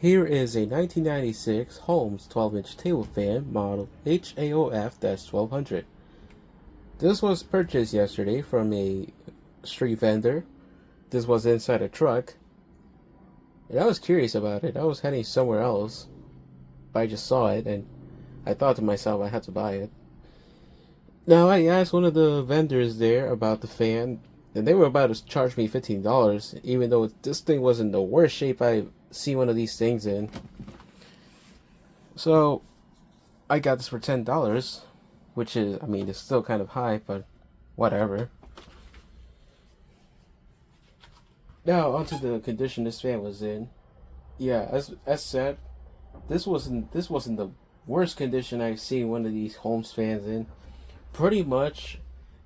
Here is a 1996 Holmes 12-inch table fan model HAOF-1200. This was purchased yesterday from a street vendor. This was inside a truck. And I was curious about it. I was heading somewhere else, but I just saw it and I thought to myself I had to buy it. Now I asked one of the vendors there about the fan, and they were about to charge me $15, even though this thing was in the worst shape I've seen one of these things in. So I got this for $10, which is, I mean, it's still kind of high, but whatever. Now onto the condition this fan was in. Yeah, as said, this wasn't the worst condition I've seen one of these Holmes fans in. Pretty much,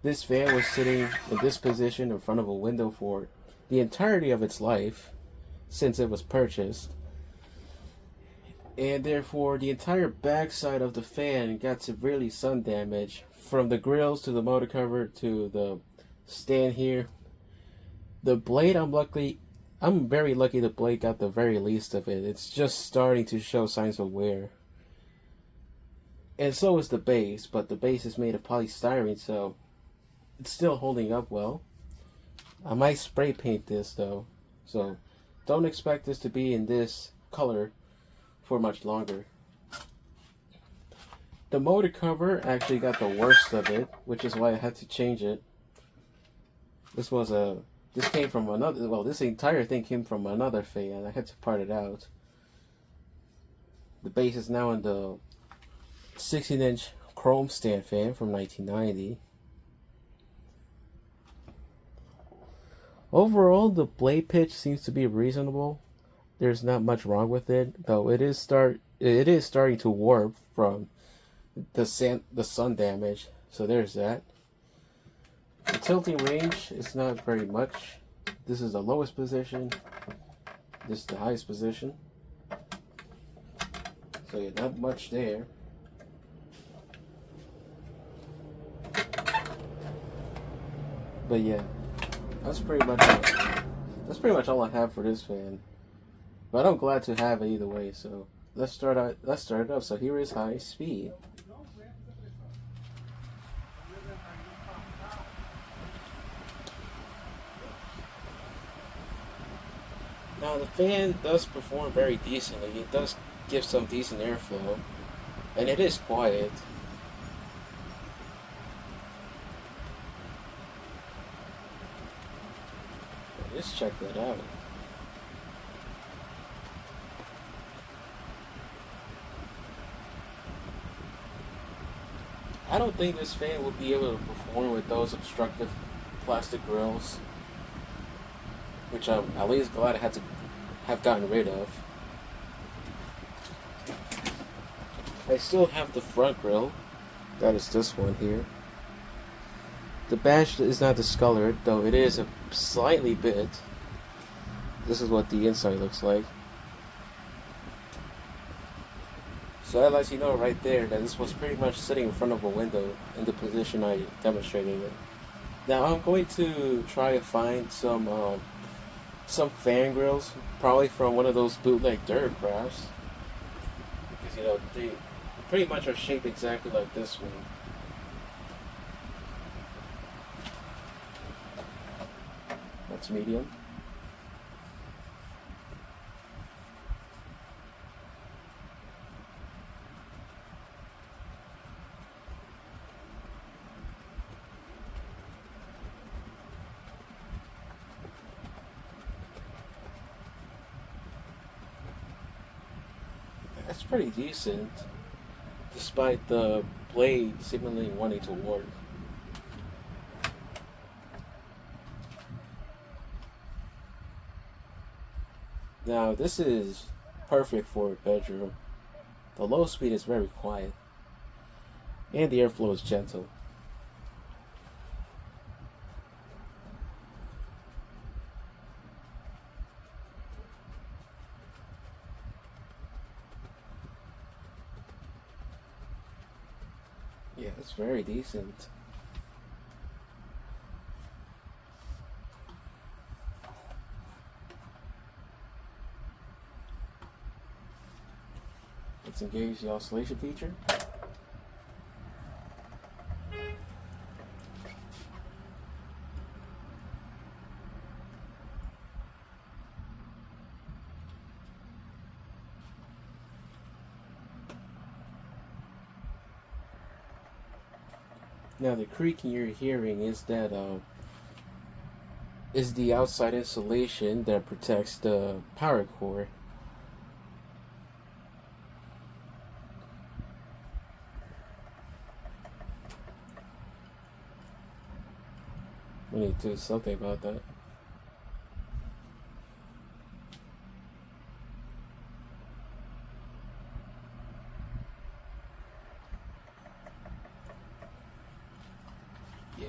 this fan was sitting in this position in front of a window for the entirety of its life since it was purchased. And therefore, the entire backside of the fan got severely sun damaged, from the grills to the motor cover to the stand here. The blade, I'm very lucky the blade got the very least of it. It's just starting to show signs of wear. And so is the base, but the base is made of polystyrene, so it's still holding up well. I might spray paint this though, so don't expect this to be in this color for much longer. The motor cover actually got the worst of it, which is why I had to change it. This came from another, well, this entire thing came from another fan. I had to part it out. The base is now in the 16-inch chrome stand fan from 1990. Overall, the blade pitch seems to be reasonable. There's not much wrong with it, though it is starting to warp from the sun damage. So there's that. The tilting range is not very much. This is the lowest position. This is the highest position. So yeah, not much there. But yeah, that's pretty much all I have for this fan. But I'm glad to have it either way. So let's start it up. So here is high speed. Now the fan does perform very decently. It does give some decent airflow, and it is quiet. Let's check that out. I don't think this fan will be able to perform with those obstructive plastic grills, which I'm at least glad I had to have gotten rid of. I still have the front grill, that is this one here. The badge is not discolored, though it is a slightly bit. This is what the inside looks like. So that lets you know right there that this was pretty much sitting in front of a window in the position I demonstrated it. Now I'm going to try to find some fan grills, probably from one of those bootleg Duracrafts, because they pretty much are shaped exactly like this one. That's medium. That's pretty decent, despite the blade seemingly wanting to work. Now this is perfect for a bedroom. The low speed is very quiet, and the airflow is gentle. Yeah, it's very decent. Let's engage the oscillation feature. Now the creaking you're hearing is that is the outside insulation that protects the power cord. We need to do something about that. Yeah.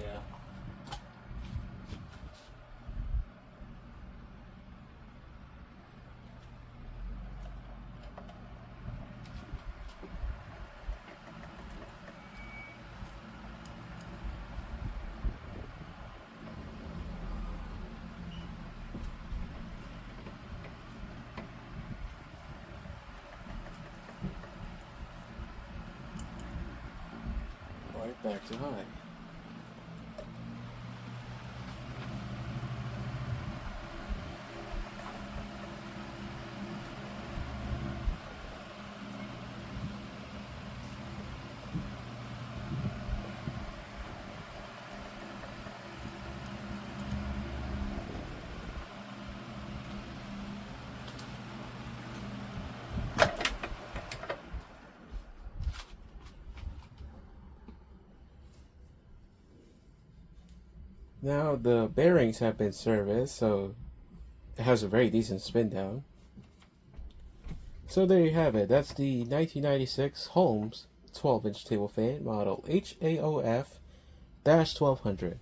Right back to high. Now the bearings have been serviced, so it has a very decent spin down. So there you have it. That's the 1996 Holmes 12-inch table fan model HAOF-1200.